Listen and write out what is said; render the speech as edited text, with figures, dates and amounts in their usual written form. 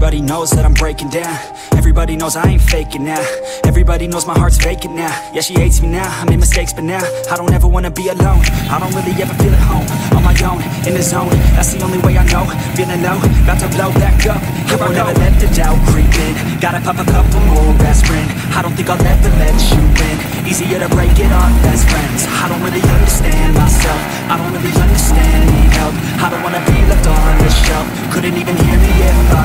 Everybody knows that I'm breaking down. Everybody knows I ain't faking now. Everybody knows my heart's vacant now. Yeah, she hates me now, I made mistakes, but now I don't ever wanna be alone. I don't really ever feel at home. On my own, in the zone, that's the only way I know. Feeling low, about to blow back up. Here I never let the doubt creep in. Gotta pop a couple more aspirin. I don't think I'll ever let you in. Easier to break it off best friends. I don't really understand myself. I don't really understand, need help. I don't wanna be left on the shelf. Couldn't even hear me if I